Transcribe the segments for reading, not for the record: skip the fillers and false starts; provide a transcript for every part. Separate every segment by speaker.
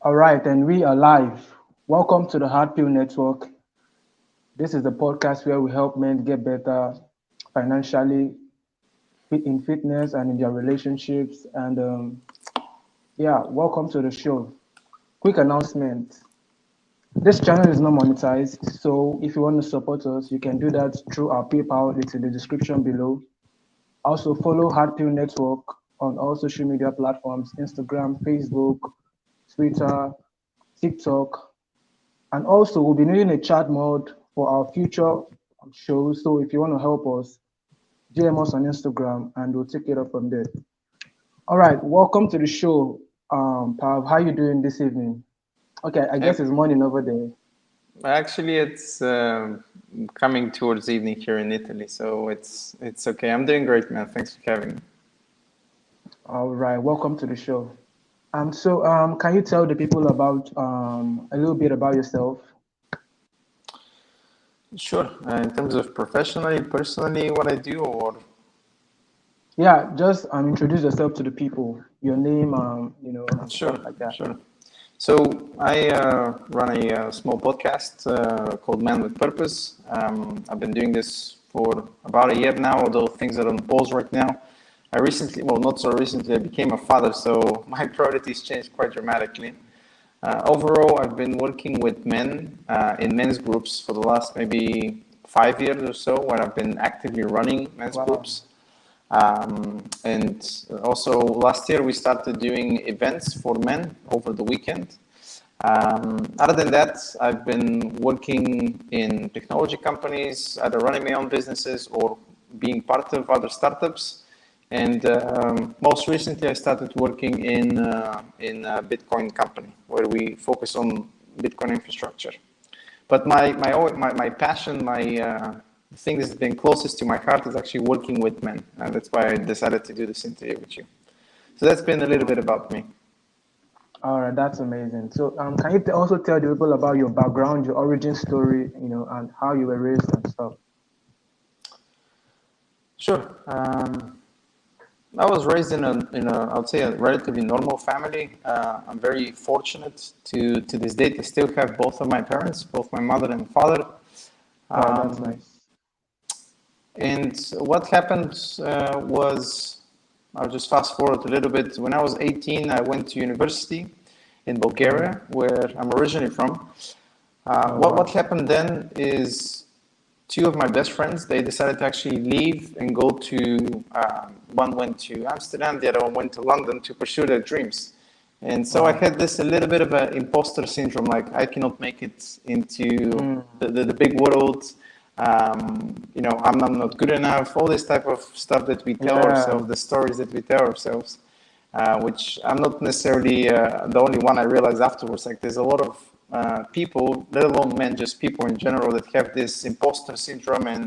Speaker 1: All right, and we are live. Welcome to the hardpillnetwork. This is the podcast where we help men get better financially, fit in fitness, and in their relationships. And yeah, welcome to the show. Quick announcement: this channel is not monetized, so if you want to support us, you can do that through our PayPal. It's in the description below. Also, follow Hardpill Network on all social media platforms: Instagram, Facebook, Twitter, TikTok. And also, we'll be needing a chat mode for our future shows. So if you want to help us, DM us on Instagram and we'll take it up from there. All right, welcome to the show. Pav, how you doing this evening? Okay, I guess
Speaker 2: Yep.
Speaker 1: it's morning over there.
Speaker 2: Actually, it's coming towards evening here in Italy, so it's okay. I'm doing great, man. Thanks for having me.
Speaker 1: All right, welcome to the show. Can you tell the people about a little bit about yourself?
Speaker 2: Sure. In terms of professionally, personally, what I do, or
Speaker 1: Yeah, just introduce yourself to the people, your name, and
Speaker 2: sure,
Speaker 1: stuff like that.
Speaker 2: sure. So I run a small podcast called Man with Purpose. I've been doing this for about a year now, although things are on pause right now. I recently, well, not so recently, I became a father, so my priorities changed quite dramatically. Overall, I've been working with men in men's groups for the last maybe 5 years or so, where I've been actively running men's
Speaker 1: Wow.
Speaker 2: groups. And also last year, we started doing events for men over the weekend. Other than that, I've been working in technology companies, either running my own businesses or being part of other startups. And most recently, I started working in a Bitcoin company where we focus on Bitcoin infrastructure. But my passion, my thing that's been closest to my heart is actually working with men, and that's why I decided to do this interview with you. So that's been a little bit about me.
Speaker 1: All right, that's amazing. So, can you also tell the people about your background, your origin story, and how you were raised and stuff?
Speaker 2: Sure. I was raised in a I would say a relatively normal family. I'm very fortunate to this date to still have both of my parents, both my mother and father.
Speaker 1: Wow, that's
Speaker 2: Um,
Speaker 1: nice.
Speaker 2: and what happened was, I'll just fast forward a little bit. When I was 18, I went to university in
Speaker 1: Mm.
Speaker 2: Bulgaria, where I'm originally from.
Speaker 1: Oh,
Speaker 2: What
Speaker 1: wow.
Speaker 2: happened then is two of my best friends, they decided to actually leave and go to, one went to Amsterdam, the other one went to London to pursue their dreams. And so I
Speaker 1: Wow.
Speaker 2: had this a little bit of an imposter syndrome, like I cannot make it into
Speaker 1: Mm.
Speaker 2: the big world. I'm not good enough, all this type of stuff that we tell
Speaker 1: Yeah.
Speaker 2: ourselves, the stories that we tell ourselves, which I'm not necessarily the only one. I realized afterwards, like there's a lot of people, let alone men, just people in general that have this imposter syndrome and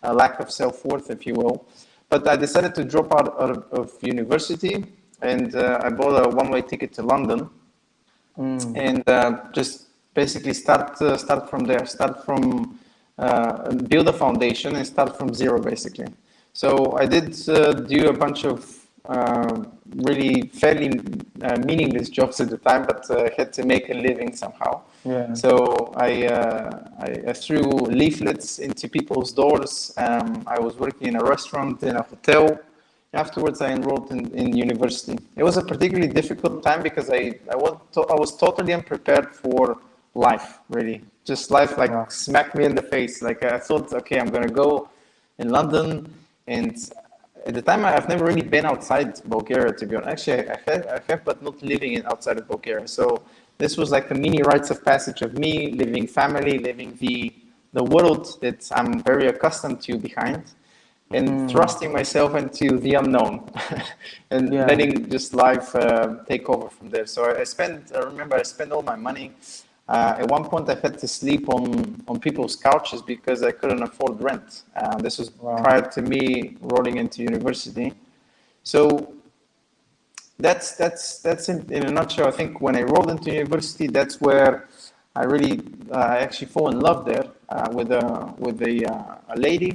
Speaker 2: a lack of self-worth, if you will. But I decided to drop out of university, and I bought a one-way ticket to London,
Speaker 1: Mm.
Speaker 2: and just basically start from there, start from build a foundation and start from zero basically. So I did do a bunch of really fairly meaningless jobs at the time, but had to make a living somehow.
Speaker 1: Yeah.
Speaker 2: So I threw leaflets into people's doors. I was working in a restaurant, in a hotel. Afterwards, I enrolled in university. It was a particularly difficult time because I was totally unprepared for life, really. Just life
Speaker 1: Wow.
Speaker 2: like smacked me in the face. Like I thought, okay, I'm gonna go in London, and at the time I've never really been outside Bulgaria, to be honest. Actually, I have, but not living in outside of Bulgaria. So this was like a mini rites of passage of me living family, living the world that I'm very accustomed to behind, and
Speaker 1: Mm.
Speaker 2: thrusting myself into the unknown and
Speaker 1: Yeah.
Speaker 2: letting just life take over from there. So I remember I spent all my money. At one point, I had to sleep on people's couches because I couldn't afford rent. This was
Speaker 1: Wow.
Speaker 2: prior to me rolling into university. So that's in a nutshell. I think when I rolled into university, that's where I actually fall in love there with a lady,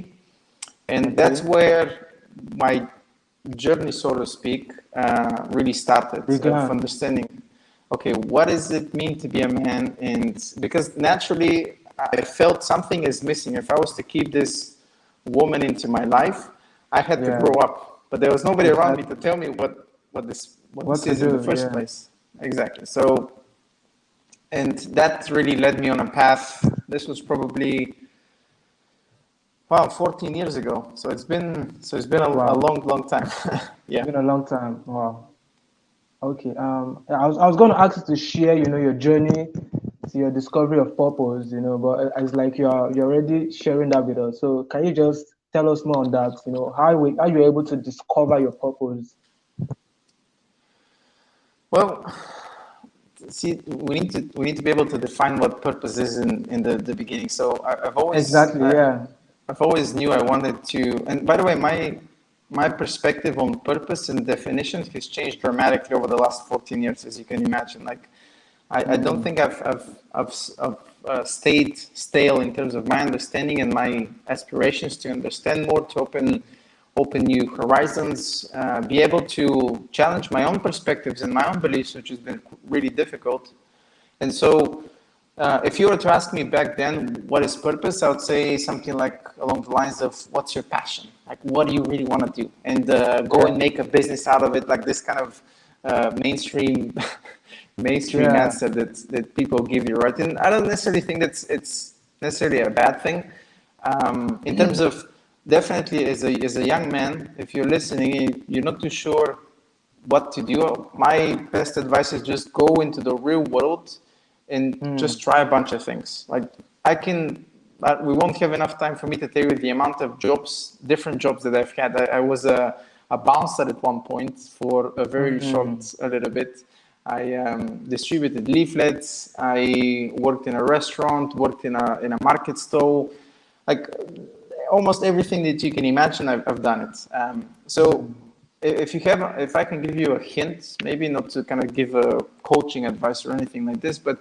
Speaker 2: and that's
Speaker 1: Okay.
Speaker 2: where my journey, so to speak, really started of
Speaker 1: Began.
Speaker 2: understanding. okay, what does it mean to be a man? And because naturally I felt something is missing. If I was to keep this woman into my life, I had to
Speaker 1: Yeah.
Speaker 2: grow up, but there was nobody around me to tell me what this
Speaker 1: to
Speaker 2: is in the
Speaker 1: do,
Speaker 2: first
Speaker 1: yeah.
Speaker 2: place. Exactly. So, and that really led me on a path. This was probably 14 years ago. So it's been a long time. Yeah.
Speaker 1: It's been a long time. Wow. Okay. I was going to ask you to share, your journey to your discovery of purpose, but it's like you're already sharing that with us. So can you just tell us more on that? How you're able to discover your purpose?
Speaker 2: Well, see, we need to be able to define what purpose is in the beginning. So I've always
Speaker 1: Exactly. Yeah.
Speaker 2: I've always knew I wanted to. And by the way, my perspective on purpose and definitions has changed dramatically over the last 14 years, as you can imagine. Like, I don't think I've stayed stale in terms of my understanding and my aspirations to understand more, to open new horizons, be able to challenge my own perspectives and my own beliefs, which has been really difficult. And so, if you were to ask me back then, what is purpose? I would say something like along the lines of, what's your passion? Like, what do you really want to do? And go and make a business out of it, like this kind of mainstream answer that people give you, right? And I don't necessarily think it's necessarily a bad thing. In terms of, definitely as a young man, if you're listening, you're not too sure what to do, my best advice is just go into the real world and just try a bunch of things. Like, we won't have enough time for me to tell you the amount of different jobs that I've had. I was a bouncer at one point for a very a little bit. I distributed leaflets. I worked in a restaurant, worked in a market stall, like almost everything that you can imagine, I've done it. So if I can give you a hint, maybe not to kind of give a coaching advice or anything like this, but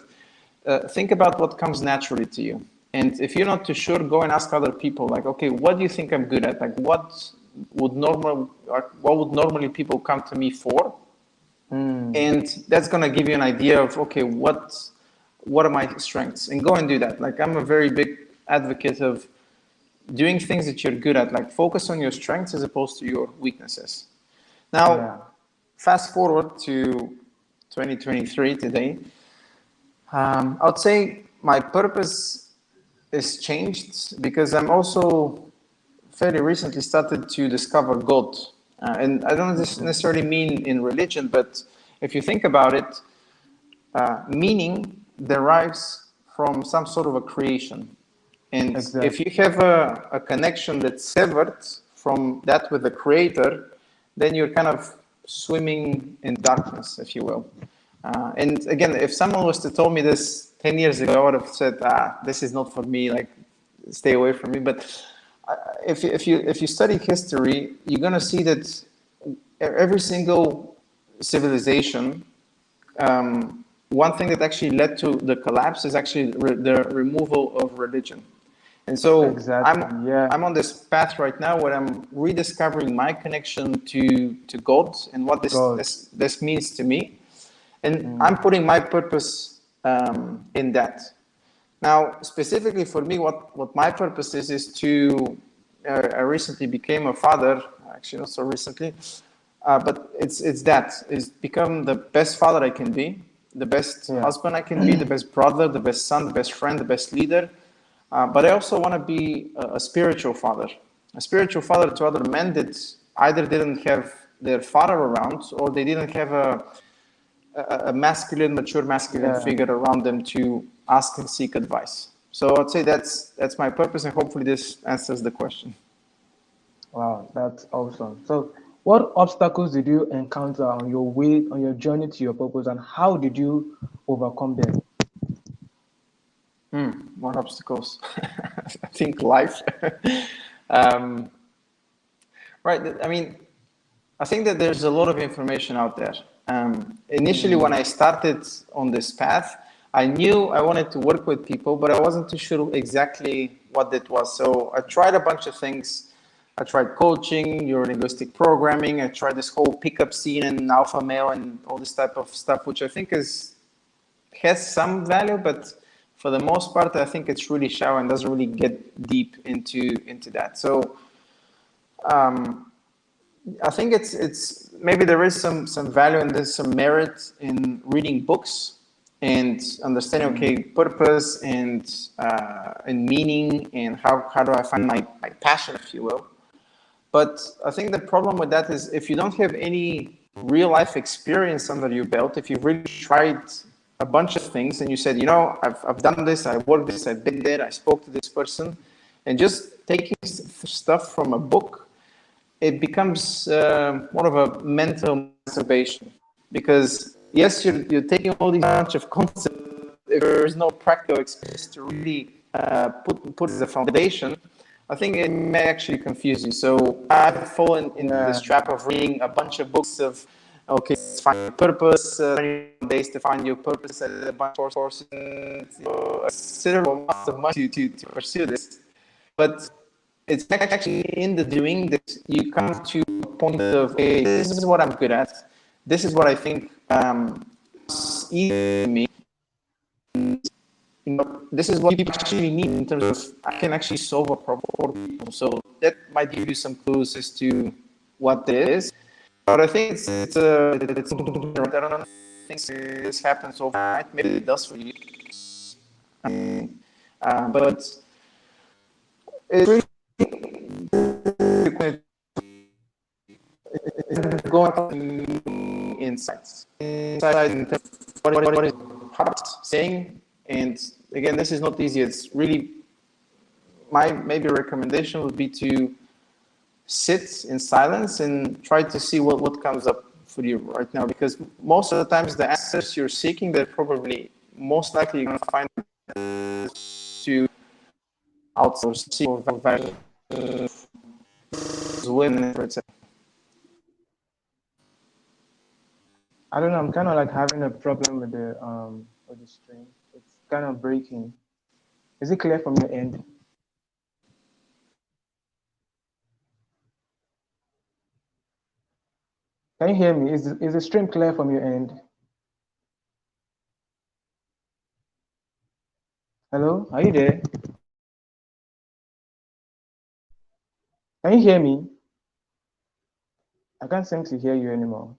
Speaker 2: think about what comes naturally to you. And if you're not too sure, go and ask other people, like, okay, what do you think I'm good at? Like, what would normally people come to me for? And that's going to give you an idea of, okay, what are my strengths? And go and do that. Like, I'm a very big advocate of doing things that you're good at, like focus on your strengths as opposed to your weaknesses. Now, fast forward to 2023 today, I would say my purpose is changed because I'm also fairly recently started to discover God. And I don't necessarily mean in religion, but if you think about it, meaning derives from some sort of a creation. And if you have a connection that's severed from that with the creator, then you're kind of swimming in darkness, if you will. And again, if someone was to tell me this 10 years ago, I would have said, this is not for me, like, stay away from me. But if you study history, you're going to see that every single civilization, one thing that actually led to the collapse is actually the removal of religion. And so I'm on this path right now where I'm rediscovering my connection to God and what this means to me. And I'm putting my purpose in that. Now, specifically for me, what my purpose is to, I recently became a father, actually not so recently, but it's become the best father I can be, the best husband I can be, the best brother, the best son, the best friend, the best leader. But I also want to be a spiritual father to other men that either didn't have their father around, or they didn't have a mature masculine figure around them to ask and seek advice. So I'd say that's my purpose, and hopefully this answers the question.
Speaker 1: Wow, that's awesome. So what obstacles did you encounter on your journey to your purpose, and how did you overcome them?
Speaker 2: What obstacles? I think life. Right. I mean, I think that there's a lot of information out there. Initially, when I started on this path, I knew I wanted to work with people, but I wasn't too sure exactly what that was. So I tried a bunch of things. I tried coaching, neuro-linguistic programming. I tried this whole pickup scene and alpha male and all this type of stuff, which I think is has some value, but for the most part, I think it's really shallow and doesn't really get deep into that. So I think it's maybe there is some value and there's some merit in reading books and understanding purpose and meaning and how do I find my passion, if you will. But I think the problem with that is if you don't have any real life experience under your belt, if you've really tried a bunch of things and you said, I've done this, I worked this, I did that, I spoke to this person, and just taking stuff from a book, it becomes more of a mental masturbation. Because yes, you're taking all these bunch of concepts. If there is no practical experience to really put as a foundation, I think it may actually confuse you. So I've fallen into this trap of reading a bunch of books of, okay, let's find your purpose, 20 days to find your purpose, a bunch of courses, and, a considerable amount of money to pursue this. But it's actually in the doing that you come to a point of, hey, this is what I'm good at. This is what I think is easy to me. This is what people actually need in terms of I can actually solve a problem for people. So that might give you some clues as to what it is. But I think it's I don't know. I think this happens overnight. Maybe it does for you. But it's really going insights. Inside what is heart saying. And again, this is not easy. It's really my maybe recommendation would be to sit in silence and try to see what comes up for you right now. Because most of the times the answers you're seeking, they're probably most likely you're going to find to outsource or value win, for example.
Speaker 1: I don't know. I'm kind of like having a problem with the stream. It's kind of breaking. Is it clear from your end? Can you hear me? Is the stream clear from your end? Hello, are you there? Can you hear me? I can't seem to hear you anymore.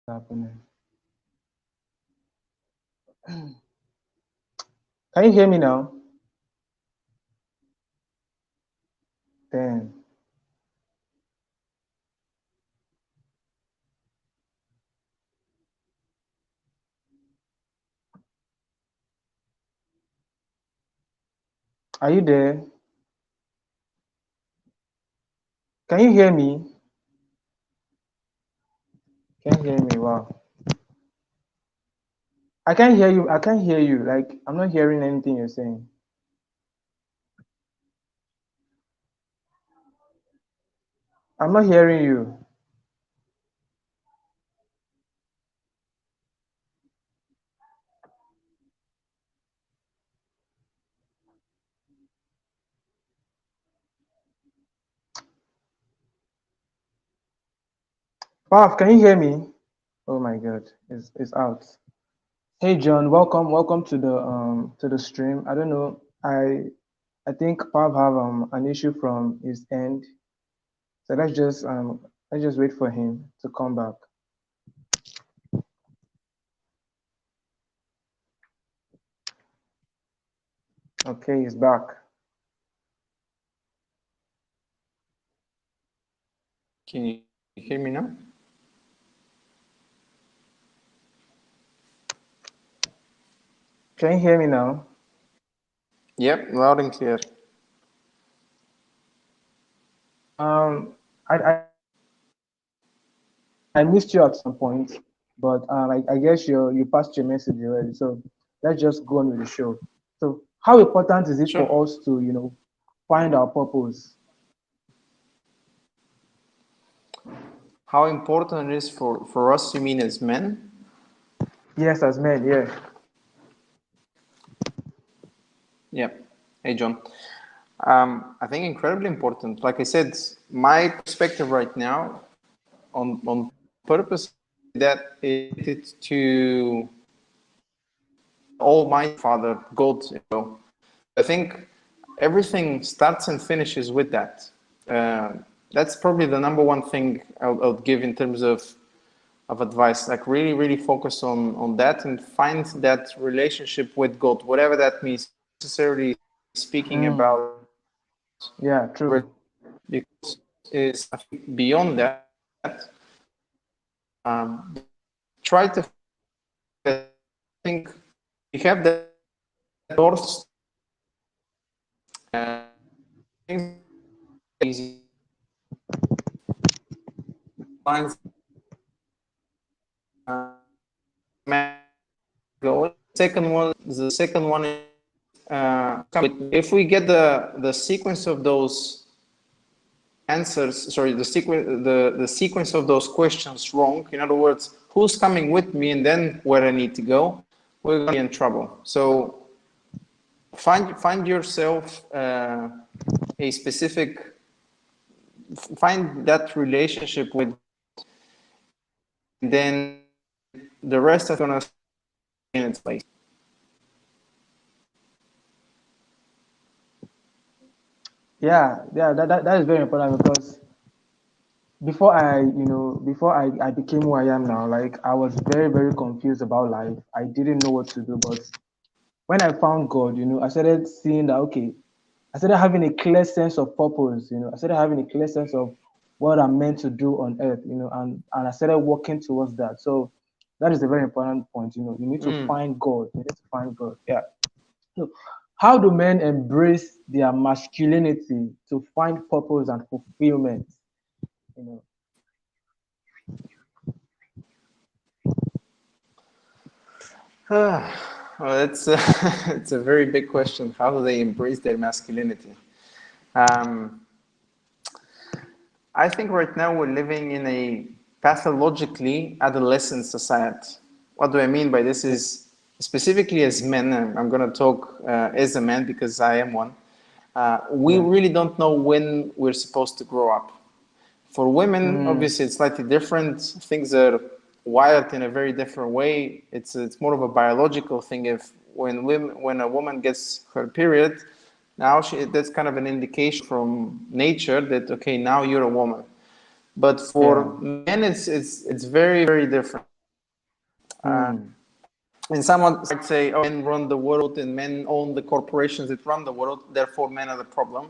Speaker 1: What's happening? Can you hear me now? Then are you there? Can you hear me? Can't hear me. Wow. I can't hear you. I can't hear you. Like I'm not hearing anything you're saying. I'm not hearing you. Pav, can you hear me? Oh my God, it's out. Hey John, welcome to the stream. I don't know. I think Pav have an issue from his end. So let's just wait for him to come back. Okay, he's back.
Speaker 2: Can you hear me now?
Speaker 1: Can you hear me now?
Speaker 2: Yep, loud and clear.
Speaker 1: I missed you at some point, but I guess you passed your message already. So let's just go on with the show. So how important is it
Speaker 2: Sure.
Speaker 1: for us to find our purpose?
Speaker 2: How important it is for us, you mean as men?
Speaker 1: Yes, as men, yeah.
Speaker 2: Yep. Hey, John. I think incredibly important. Like I said, my perspective right now on purpose that it to Almighty Father, God. I think everything starts and finishes with that. That's probably the number one thing I'll give in terms of advice. Like really focus on that and find that relationship with God, whatever that means. Necessarily speaking
Speaker 1: Mm,
Speaker 2: about
Speaker 1: yeah, true.
Speaker 2: because is I think beyond that. Try to think you have the north things easy lines go. The second one is if we get the sequence of those answers, sorry, the sequence of those questions wrong. In other words, who's coming with me, and then where I need to go, we're gonna be in trouble. So find yourself a specific, find that relationship with, then the rest is gonna in its place.
Speaker 1: Yeah, that is very important because before I became who I am now, like I was very, very confused about life. I didn't know what to do. But when I found God, I started seeing that okay, I started having a clear sense of purpose, I started having a clear sense of what I'm meant to do on earth, and I started working towards that. So that is a very important point. You need to
Speaker 2: Mm.
Speaker 1: find God. You need to find God. Yeah. So how do men embrace their masculinity to find purpose and fulfillment? You know.
Speaker 2: Well, it's it's a very big question. How do they embrace their masculinity? Um, I think right now we're living in a pathologically adolescent society. What do I mean by this is specifically as men, and I'm going to talk as a man because I am one, we
Speaker 1: Yeah.
Speaker 2: really don't know when we're supposed to grow up. For women,
Speaker 1: Mm,
Speaker 2: obviously, it's slightly different. Things are wired in a very different way. It's more of a biological thing. If when a woman gets her period, now that's kind of an indication from nature that okay, now you're a woman. But
Speaker 1: yeah.
Speaker 2: for men, it's very different.
Speaker 1: Mm,
Speaker 2: And someone might say, "Oh, men run the world, and men own the corporations that run the world. Therefore, men are the problem."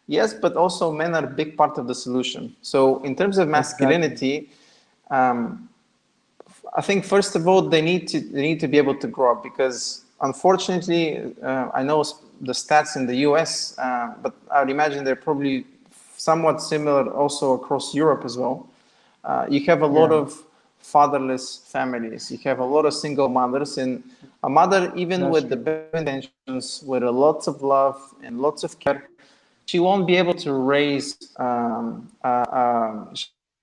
Speaker 2: Yes, but also men are a big part of the solution. So, in terms of
Speaker 1: exactly.
Speaker 2: masculinity, um, I think first of all they need to be able to grow up because unfortunately I know the stats in the U.S., but I would imagine they're probably somewhat similar also across Europe as well. You have a lot
Speaker 1: Yeah,
Speaker 2: of fatherless families. You have a lot of single mothers, and a mother, even
Speaker 1: that's
Speaker 2: with the
Speaker 1: true.
Speaker 2: best intentions, with a lots of love and lots of care, she won't be able to raise.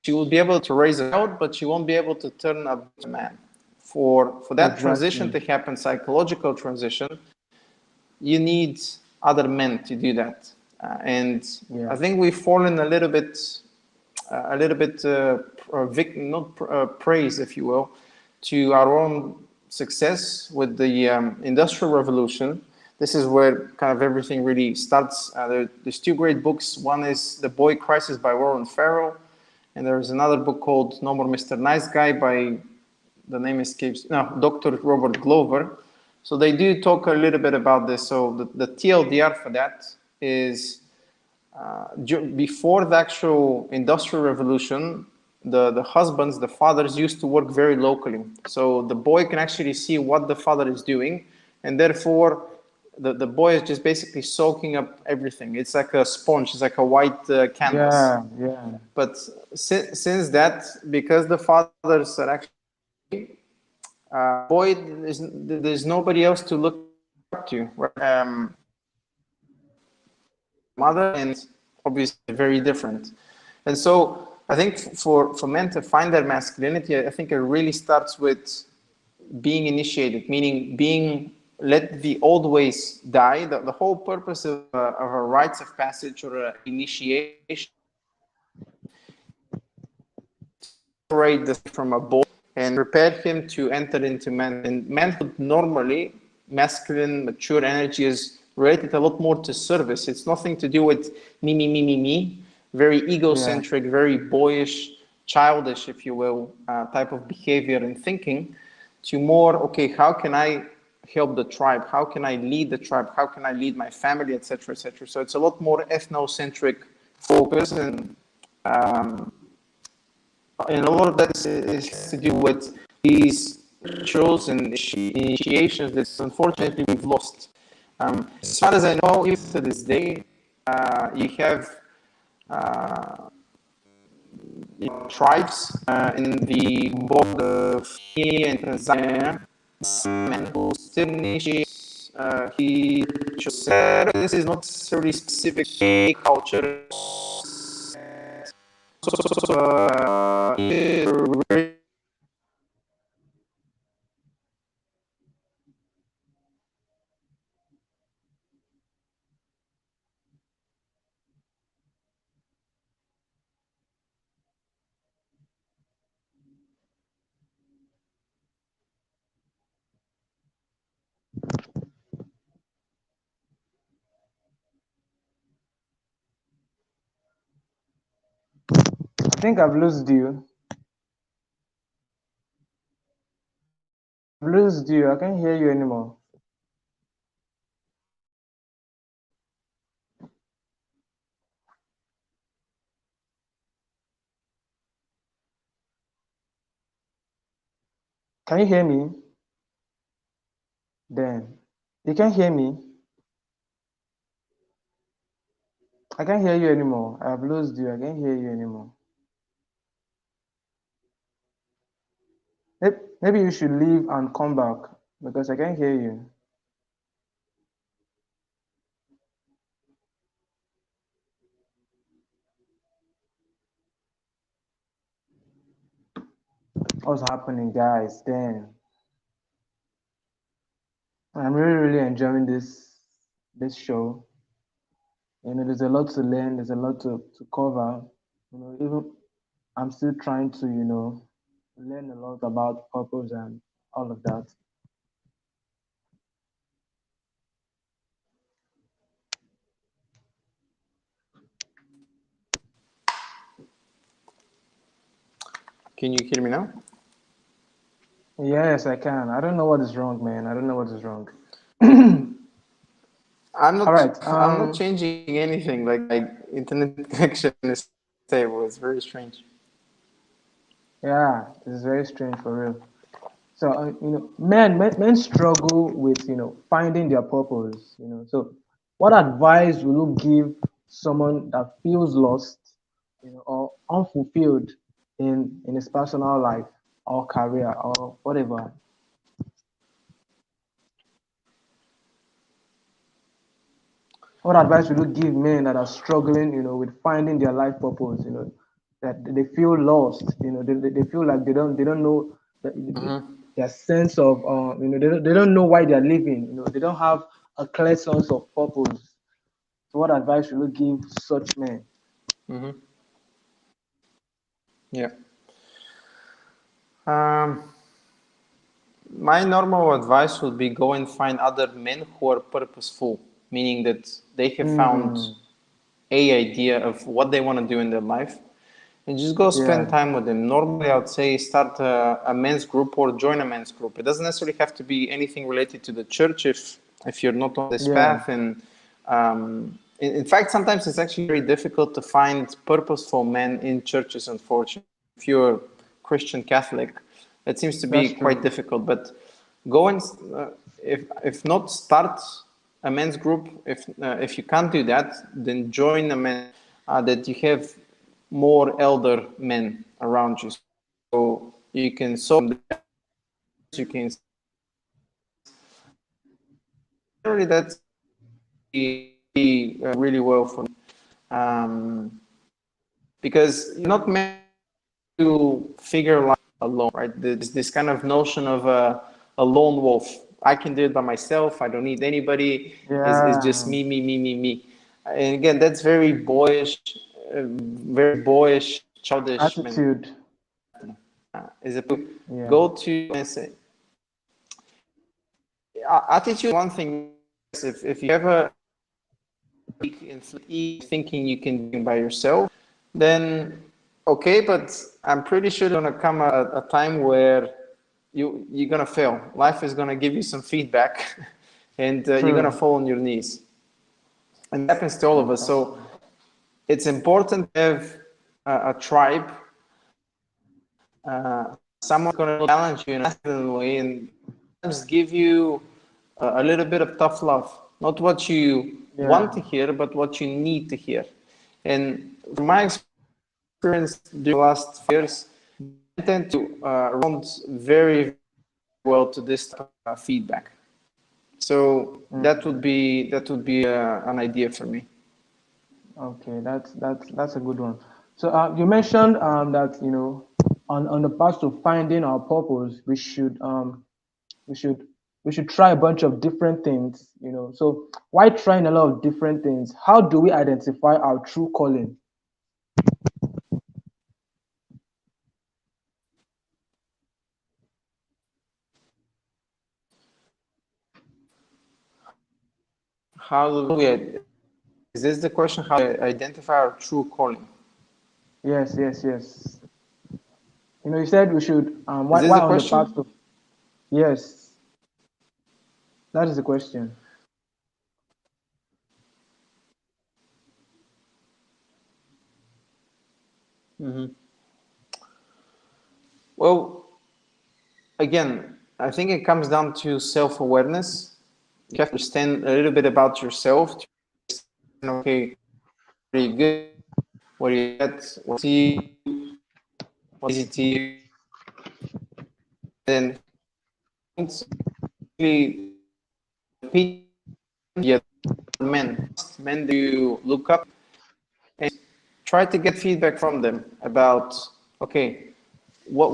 Speaker 2: She will be able to raise a child, but she won't be able to turn a man. For that transition
Speaker 1: Exactly.
Speaker 2: to happen, psychological transition, you need other men to do that. And I
Speaker 1: Yeah.
Speaker 2: think we've fallen a little bit not praise, if you will, to our own success with the Industrial Revolution. This is where kind of everything really starts. There's two great books. One is The Boy Crisis by Warren Farrell, and there's another book called No More Mr. Nice Guy by the name escapes no Dr. Robert Glover. So they do talk a little bit about this. So the TLDR for that is before the actual industrial revolution, the husbands, the fathers used to work very locally. So the boy can actually see what the father is doing and therefore the boy is just basically soaking up everything. It's like a sponge. It's like a white canvas.
Speaker 1: Yeah.
Speaker 2: But since that, because the fathers are actually boy, there's nobody else to look up to, right? Mother, and obviously very different. And so I think for men to find their masculinity, I think it really starts with being initiated, meaning being let the old ways die. The whole purpose of a rites of passage or an initiation, separate this from a boy and prepare him to enter into man. And manhood normally, masculine, mature energy is related a lot more to service. It's nothing to do with me, very egocentric, very boyish, childish, if you will, type of behavior and thinking, to more, okay, how can I help the tribe? How can I lead the tribe? How can I lead my family, etc., etc. So it's a lot more ethnocentric focus, and a lot of that is to do with these rituals and initiations that unfortunately we've lost. As far as I know, even to this day, you have tribes in the border of Kenya and Tanzania, some men who still initiate he said this is not necessarily specific to culture.
Speaker 1: I think I've lost you. I've lost you. I can't hear you anymore. Can you hear me? Dan, you can't hear me. I can't hear you anymore. I've lost you. I can't hear you anymore. Maybe you should leave and come back because I can't hear you. What's happening, guys? Dan, I'm really enjoying this show. You know, there's a lot to learn. There's a lot to cover. You know, even I'm still trying to, you know, learn a lot about purpose and all of that.
Speaker 2: Can you hear me now?
Speaker 1: Yes, I can. I don't know what is wrong, man. I don't know what is wrong.
Speaker 2: I'm
Speaker 1: All
Speaker 2: not.
Speaker 1: right.
Speaker 2: I'm not changing anything. Like internet connection is stable. It's very strange.
Speaker 1: Yeah, this is very strange for real. So you know, men struggle with, you know, finding their purpose. You know, so what advice will you give someone that feels lost, you know, or unfulfilled in his personal life or career or whatever? What advice would you give men that are struggling, you know, with finding their life purpose? You know, that they feel lost. You know, they feel like they don't know their sense of you know, they don't know why they're living. You know, they don't have a clear sense of purpose. So what advice would you give such men?
Speaker 2: Yeah. My normal advice would be go and find other men who are purposeful, meaning that they have found
Speaker 1: Mm,
Speaker 2: a idea of what they want to do in their life, and just go spend
Speaker 1: yeah,
Speaker 2: time with them. Normally, I would say start a men's group or join a men's group. It doesn't necessarily have to be anything related to the church if you're not on this
Speaker 1: yeah,
Speaker 2: path. And in fact, sometimes it's actually very difficult to find purposeful men in churches, unfortunately. If you're Christian Catholic, it seems to be
Speaker 1: that's
Speaker 2: quite
Speaker 1: true.
Speaker 2: difficult. But go and if not, start a men's group. If you can't do that, then join a men that you have more elder men around you, so you can solve that. You can really that's really well for me, because you're not meant to figure life alone, right? There's this kind of notion of a lone wolf. I can do it by myself. I don't need anybody. It's just me. And again, that's very boyish, childish
Speaker 1: attitude.
Speaker 2: Is a go to and say attitude. One thing, if you ever thinking you can do it by yourself, then okay, but I'm pretty sure there's gonna come a time where you're gonna fail. Life is gonna give you some feedback, and you're gonna fall on your knees. And that happens to all of us. So it's important to have a tribe. Someone's gonna challenge you in a way and just give you a little bit of tough love, not what you want to hear, but what you need to hear. And from my experience during the last 5 years, I tend to respond very well to this type of feedback. So that would be an idea for me.
Speaker 1: Okay, that's a good one. So you mentioned that on the path to finding our purpose, we should try a bunch of different things. So why trying a lot of different things? How do we identify our true calling?
Speaker 2: How do we? Is this the question? How to identify our true calling?
Speaker 1: Yes. You said we should. Why
Speaker 2: Is this the
Speaker 1: on the
Speaker 2: question?
Speaker 1: path to? Yes, that is the question.
Speaker 2: Well, again, I think it comes down to self-awareness. You have to understand a little bit about yourself. Okay, what are you good? What are you at? What's easy to you? Then, basically, men do you look up and try to get feedback from them about, okay, what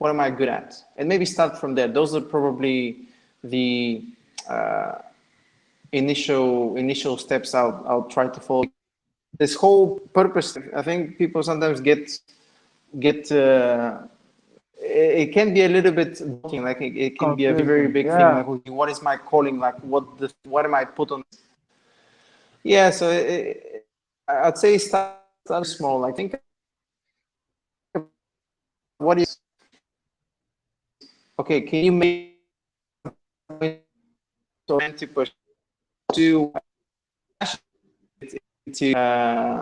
Speaker 2: am I good at? And maybe start from there. Those are probably the initial steps I'll try to follow. This whole purpose, I think people sometimes get it can be a little bit daunting, like it can be a very big thing, like, okay, what is my calling, like what am I put on? Yeah, so I'd say start small. I think what is okay, can you make 20% to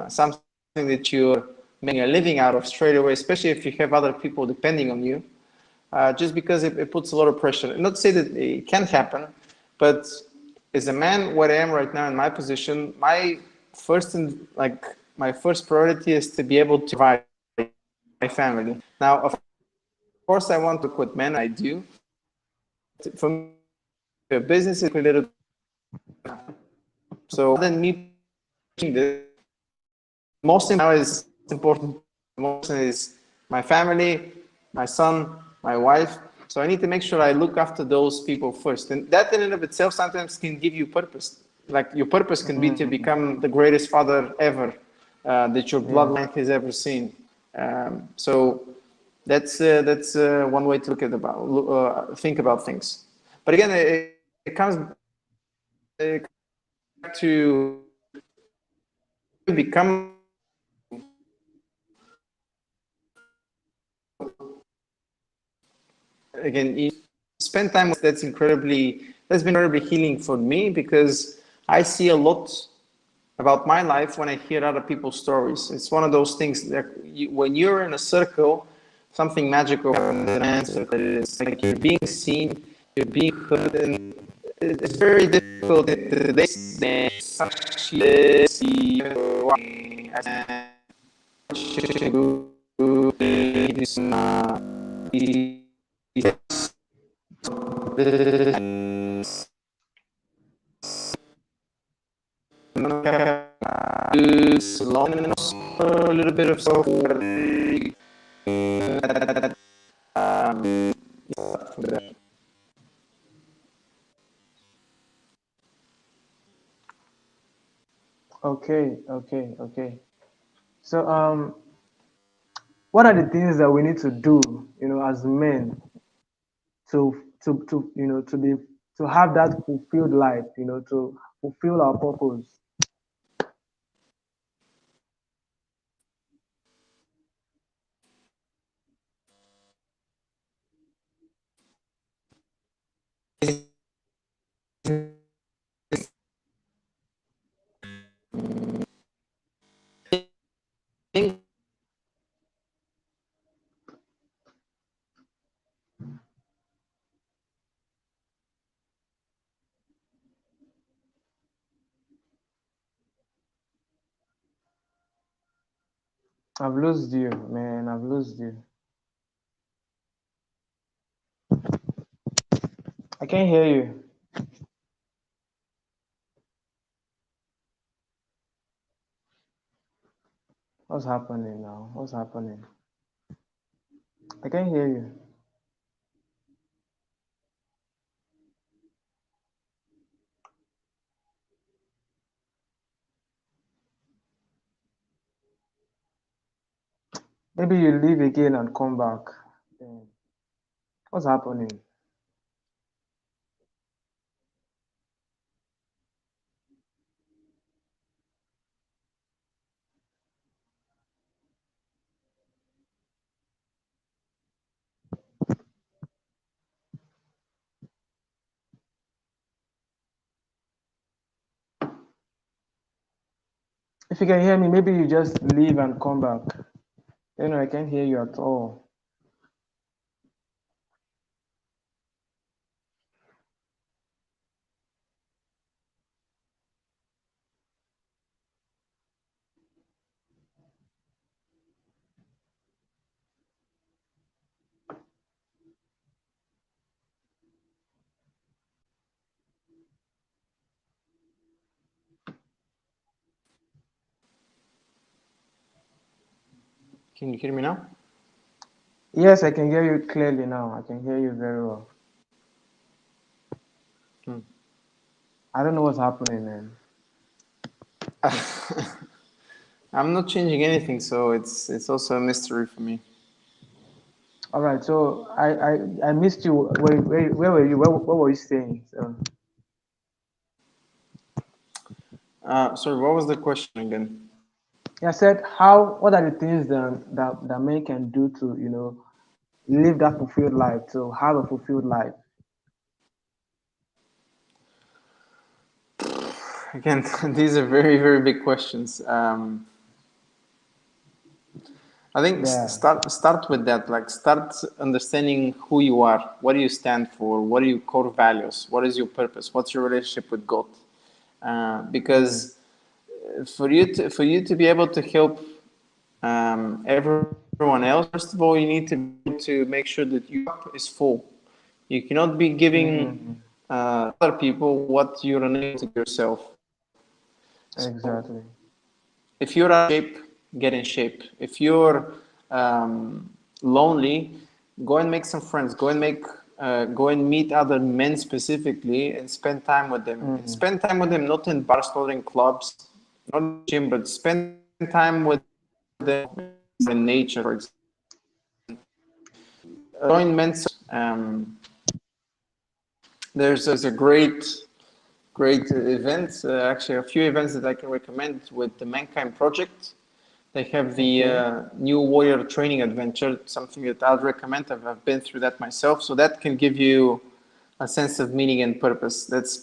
Speaker 2: something that you're making a living out of straight away, especially if you have other people depending on you, just because it puts a lot of pressure. Not to say that it can't happen, but as a man, where I am right now in my position, my first priority is to be able to provide my family. Now, of course, I want to quit men. I do. For me, a business is a little. So then me, the most now is important. Most is my family, my son, my wife. So I need to make sure I look after those people first, and that in and of itself sometimes can give you purpose. Like your purpose can be to become the greatest father ever that your bloodline has ever seen. So that's one way to look at think about things. But again, it comes back to become again. You spend time with that's been incredibly healing for me, because I see a lot about my life when I hear other people's stories. It's one of those things that when you're in a circle, something magical happens. It's like you're being seen, you're being hurt, and it's very difficult in today's day, especially long and also a little bit of software. Um,
Speaker 1: Okay. So what are the things that we need to do, as men to be to have that fulfilled life, to fulfill our purpose? I've lost you, man. I've lost you. I can't hear you. What's happening now? What's happening? I can't hear you. Maybe you leave again and come back. Then what's happening? If you can hear me, maybe you just leave and come back. I can't hear you at all.
Speaker 2: Can you hear me now?
Speaker 1: Yes, I can hear you clearly now. I can hear you very well.
Speaker 2: Hmm.
Speaker 1: I don't know what's happening, man.
Speaker 2: I'm not changing anything, so it's also a mystery for me.
Speaker 1: All right, so I missed you. Where were you? What were you saying? So,
Speaker 2: Sorry, what was the question again?
Speaker 1: I said, how? What are the things that men can do to live that fulfilled life, to have a fulfilled life?
Speaker 2: Again, these are very, very big questions. I think
Speaker 1: Yeah.
Speaker 2: start with that. Like, start understanding who you are. What do you stand for? What are your core values? What is your purpose? What's your relationship with God?
Speaker 1: Mm,
Speaker 2: Because for you to be able to help everyone else, first of all, you need to be able to make sure that your cup is full. You cannot be giving
Speaker 1: mm,
Speaker 2: other people what you're unable to give yourself. So
Speaker 1: exactly.
Speaker 2: if you're out of shape, get in shape. If you're lonely, go and make some friends. Go and meet other men specifically and spend time with them. And
Speaker 1: Mm,
Speaker 2: spend time with them not in bars, not in clubs, not in the gym, but spend time with them in nature, for example. Join men's. There's a great event. Actually, a few events that I can recommend with the Mankind Project. They have the
Speaker 1: okay.
Speaker 2: new warrior training adventure, something that I'd recommend. I've been through that myself, so that can give you a sense of meaning and purpose. It's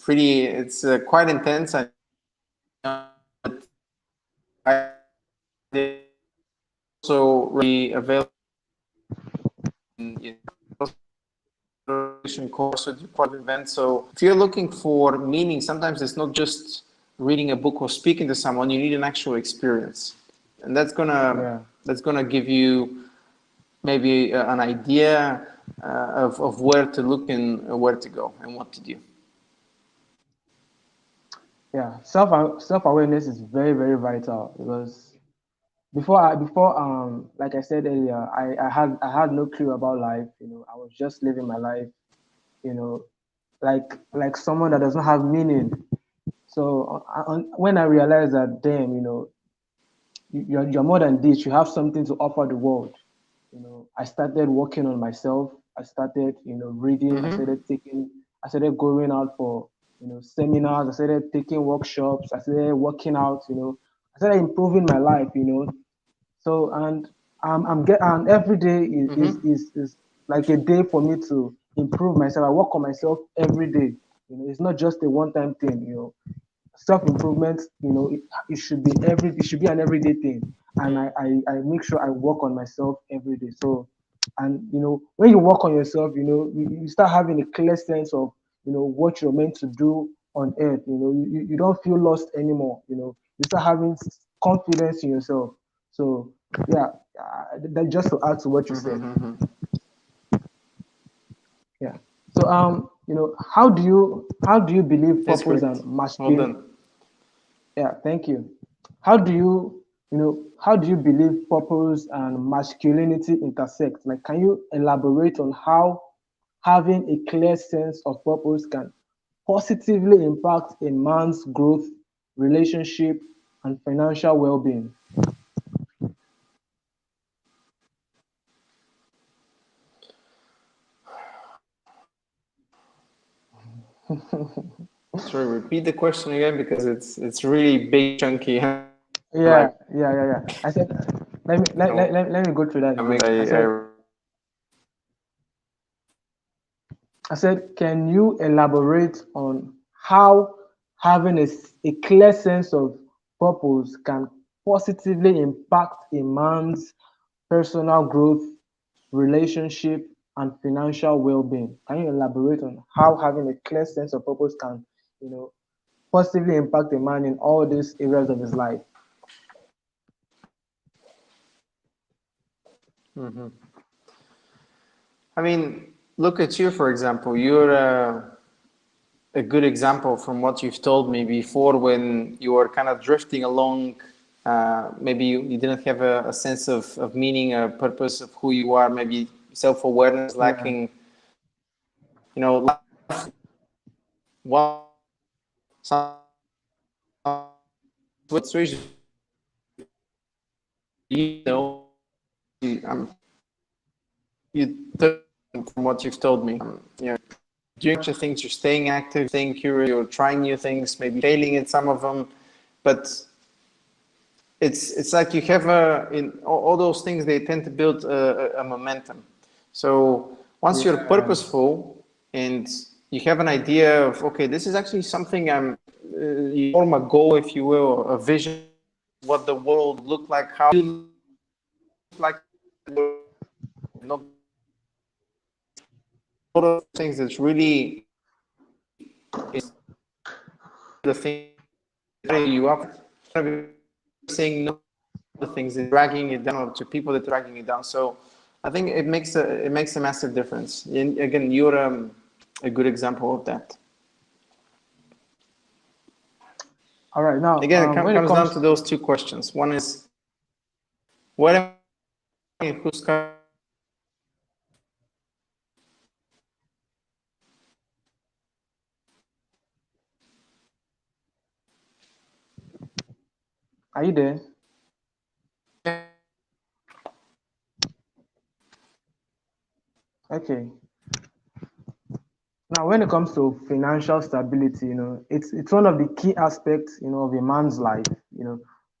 Speaker 2: quite intense. I know that I also really available in course with your part of event. So if you're looking for meaning, sometimes it's not just reading a book or speaking to someone. You need an actual experience, and
Speaker 1: Yeah.
Speaker 2: that's gonna give you maybe an idea of where to look and where to go and what to do.
Speaker 1: Yeah. Self awareness is very, very vital because before like I said earlier, I had no clue about life. I was just living my life, you know, like someone that does not have meaning. So when I realized that, damn, you're more than this. You have something to offer the world. I started working on myself. I started, reading.
Speaker 2: Mm-hmm.
Speaker 1: I started going out for, seminars. I started taking workshops. I started working out. I started improving my life. So and every day
Speaker 2: Mm-hmm.
Speaker 1: is like a day for me to improve myself. I work on myself every day. It's not just a one-time thing. Self improvement, it should be it should be an everyday thing, and I make sure I work on myself every day. So, and when you work on yourself, you start having a clear sense of what you're meant to do on earth. You don't feel lost anymore. You start having confidence in yourself. So yeah, that just to add to what you said.
Speaker 2: Mm-hmm.
Speaker 1: Yeah. So how do you believe
Speaker 2: That's
Speaker 1: purpose
Speaker 2: correct.
Speaker 1: and
Speaker 2: Well
Speaker 1: masculine?
Speaker 2: done.
Speaker 1: Yeah, thank you. How do you believe purpose and masculinity intersect? Like, can you elaborate on how having a clear sense of purpose can positively impact a man's growth, relationship, and financial well-being?
Speaker 2: Sorry, repeat the question again because it's really big, chunky.
Speaker 1: Yeah,
Speaker 2: Like,
Speaker 1: yeah, yeah, yeah. I said, let me go through that again. I said, can you elaborate on how having a clear sense of purpose can positively impact a man's personal growth, relationship, and financial well-being? Can you elaborate on how having a clear sense of purpose can, positively impact a man in all these areas of his life?
Speaker 2: I mean, look at you, for example. You're a good example from what you've told me before when you were kind of drifting along. Maybe you didn't have a sense of meaning, a purpose of who you are, maybe self awareness
Speaker 1: Yeah.
Speaker 2: lacking. What some situations, you know, you from what you've told me, doing a bunch of things, you're staying active, staying curious, you're trying new things, maybe failing at some of them, but it's like you have in all those things, they tend to build a momentum. So once you're
Speaker 1: Yeah.
Speaker 2: purposeful and you have an idea of, okay, this is actually something you form a goal, if you will, a vision, what the world look like, how you look like, not a lot of things that's really is the thing that you up, saying no to things is dragging it down, or to people that are dragging it down. So I think it makes a massive difference. And again, you're a good example of that.
Speaker 1: All right. Now,
Speaker 2: Again, it
Speaker 1: when it
Speaker 2: comes down
Speaker 1: comes,
Speaker 2: to those two questions. One is, what am I, who's
Speaker 1: are you there? Okay. Now, when it comes to financial stability, it's one of the key aspects, of a man's life,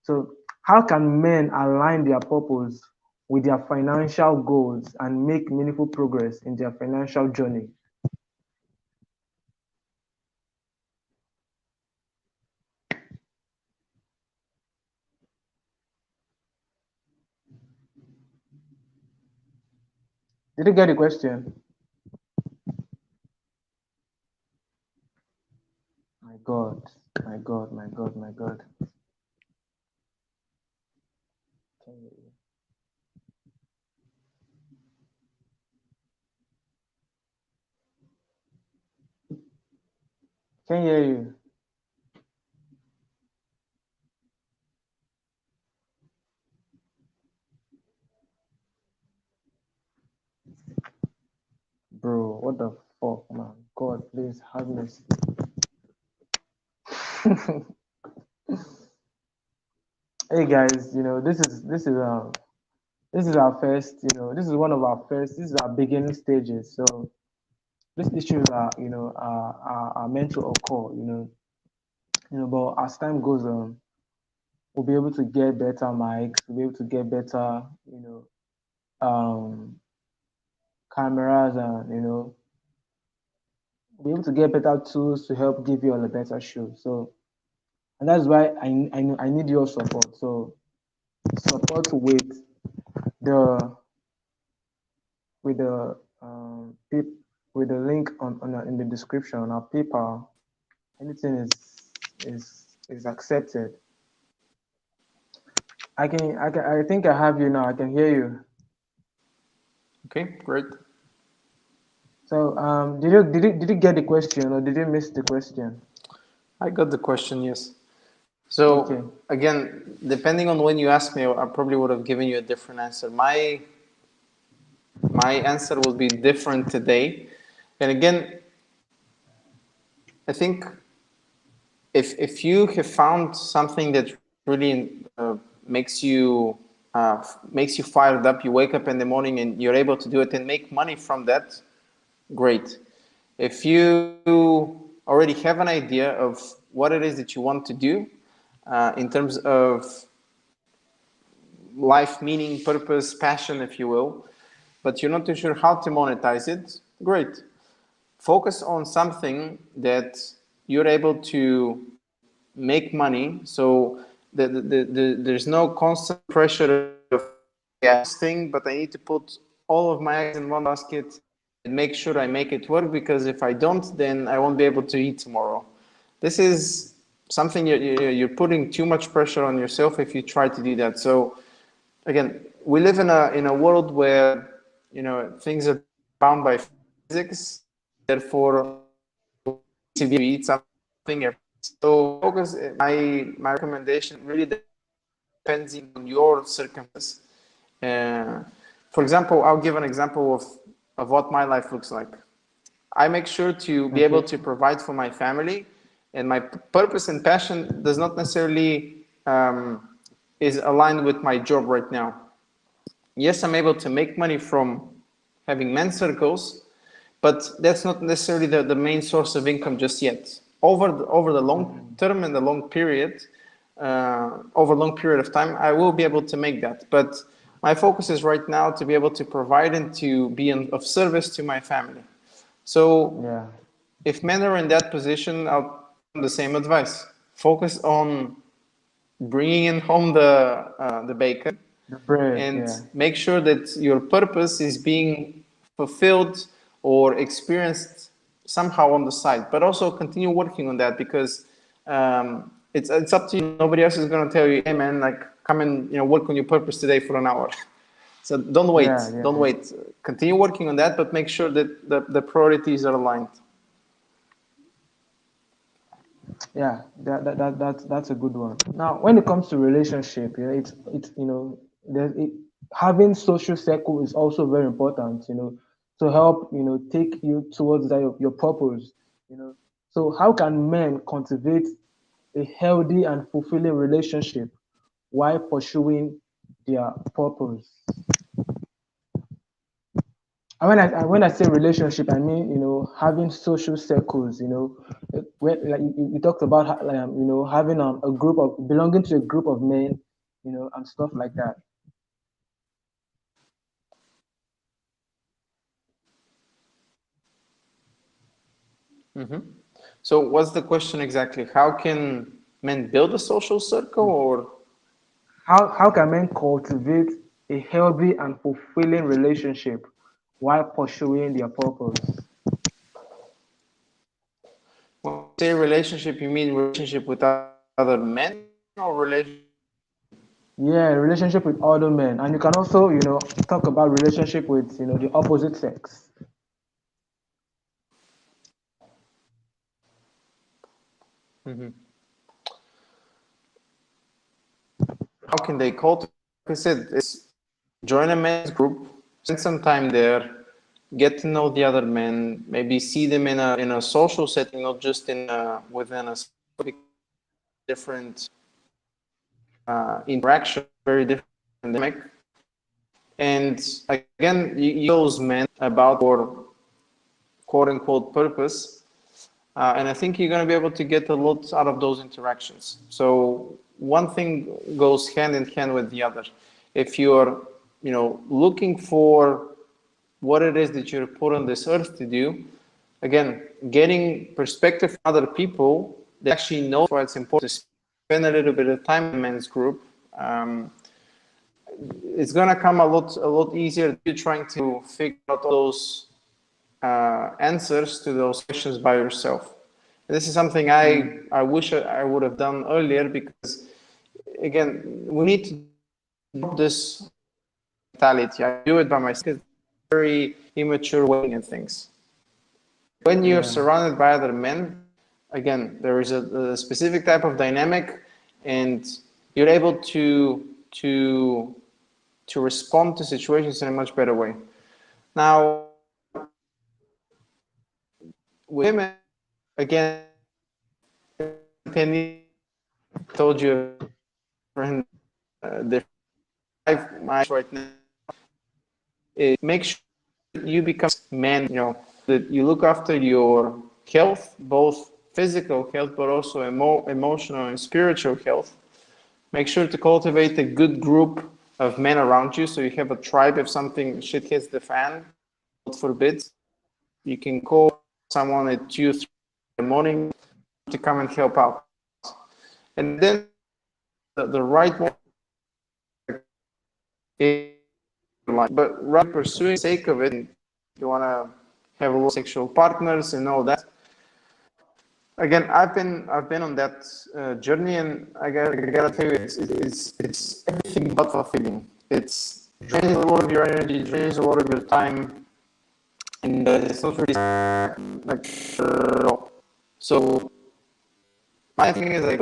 Speaker 1: So, how can men align their purpose with their financial goals and make meaningful progress in their financial journey? Did you get the question? God, my God, my God. Can you can hear you? Bro, what the fuck, man? God, please have mercy. Hey guys, this is our first, this is one of our first, this is our beginning stages. So these issues are meant to occur, but as time goes on, we'll be able to get better mics, we'll be able to get better, um, cameras, and we'll be able to get better tools to help give you all a better show. So, and that's why I need your support. So, support the with the pip with the link in the description on our PayPal. Anything is accepted. I think I have you now. I can hear you.
Speaker 2: Okay, great.
Speaker 1: So did you get the question or did you miss the question?
Speaker 2: I got the question, yes.
Speaker 1: Okay.
Speaker 2: So again, depending on when you asked me, I probably would have given you a different answer. My answer will be different today. And again, I think if you have found something that really makes you fired up, you wake up in the morning and you're able to do it and make money from that, great. If you already have an idea of what it is that you want to do in terms of life meaning, purpose, passion, if you will, but you're not too sure how to monetize it, great. Focus on something that you're able to make money. So there's no constant pressure of this thing, but I need to put all of my eggs in one basket and make sure I make it work, because if I don't, then I won't be able to eat tomorrow. This is something you're putting too much pressure on yourself if you try to do that. So again, we live in a world where things are bound by physics, therefore to eat something. So focus. My recommendation really depends on your circumstances. Uh, for example, I'll give an example of what my life looks like. I make sure to be able
Speaker 1: Okay.
Speaker 2: to provide for my family, and my purpose and passion does not necessarily is aligned with my job right now. Yes, I'm able to make money from having men's circles, but that's not necessarily the main source of income just yet. Over the long term and the long period, over a long period of time, I will be able to make that. But my focus is right now to be able to provide and to be of service to my family. So
Speaker 1: Yeah.
Speaker 2: if men are in that position, I'll give them the same advice. Focus on bringing in home the bacon,
Speaker 1: The bread.
Speaker 2: and
Speaker 1: Yeah.
Speaker 2: make sure that your purpose is being fulfilled or experienced somehow on the side. But also continue working on that, because it's up to you. Nobody else is going to tell you, hey man, like come and work on your purpose today for an hour. So don't wait,
Speaker 1: Yeah. Yeah.
Speaker 2: don't
Speaker 1: Yeah.
Speaker 2: wait. Continue working on that, but make sure that the priorities are aligned.
Speaker 1: Yeah, that's a good one. Now, when it comes to relationship, it's having social circle is also very important. To help take you towards your purpose. So how can men cultivate a healthy and fulfilling relationship while pursuing their purpose? And when I say relationship, I mean having social circles. Like you talked about having a group of belonging to a group of men, and stuff like that.
Speaker 2: So what's the question exactly? How can men build a social circle, or
Speaker 1: How can men cultivate a healthy and fulfilling relationship while pursuing their purpose?
Speaker 2: when say relationship, you mean relationship with other men or relationship?
Speaker 1: Yeah, relationship with other men, and you can also, talk about relationship with, the opposite sex.
Speaker 2: How can they cultivate? Like I said, it's join a men's group, spend some time there, get to know the other men, maybe see them in a social setting, not just within a different interaction, very different dynamic. And again, those men about your quote unquote purpose. And I think you're going to be able to get a lot out of those interactions. So one thing goes hand in hand with the other. If you're, looking for what it is that you're put on this earth to do, again, getting perspective from other people that actually know why it's important to spend a little bit of time in a men's group. It's going to come a lot easier to trying to figure out those answers to those questions by yourself. And this is something I wish I would have done earlier, because again, we need to drop this mentality. I do it by myself because it's very immature way of things. When you're surrounded by other men, again, there is a specific type of dynamic, and you're able to respond to situations in a much better way. Now, women, again, 10 years, told you different life right now. Make sure you become man, that you look after your health, both physical health, but also emotional and spiritual health. Make sure to cultivate a good group of men around you, so you have a tribe. If something shit hits the fan, God forbid, you can call someone at 2, 3 in the morning to come and help out. And then the right one, but rather pursuing the sake of it, you want to have a lot of sexual partners and all that. Again, I've been on that journey, and I gotta tell you, it's everything but fulfilling. It's drains a lot of your energy, drains a lot of your time, and it's not really like so. My thing is like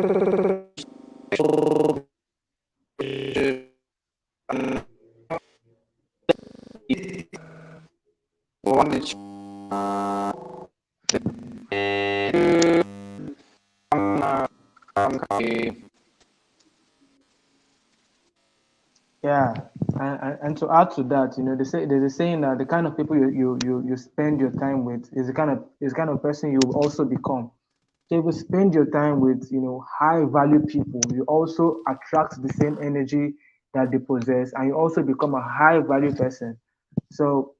Speaker 2: one that
Speaker 1: Yeah, and to add to that, there's a saying that the kind of people you spend your time with is the kind of person you will also become. So if you spend your time with high value people, you also attract the same energy that they possess, and you also become a high value person. So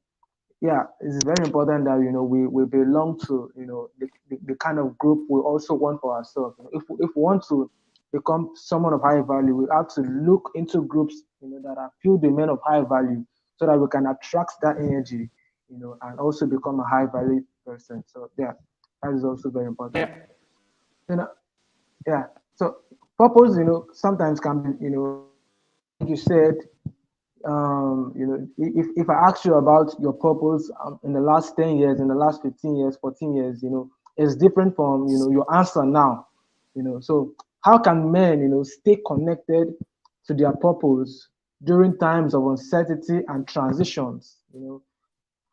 Speaker 1: yeah, it's very important that we belong to the kind of group we also want for ourselves. If we want to become someone of high value, we have to look into groups that are filled with men of high value, so that we can attract that energy, and also become a high value person. So yeah, that is also very important.
Speaker 2: yeah.
Speaker 1: You know, yeah. So purpose, sometimes can be, like you said, if I ask you about your purpose in the last 10 years, in the last 15 years, 14 years, it's different from, your answer now, So how can men, stay connected to their purpose during times of uncertainty and transitions?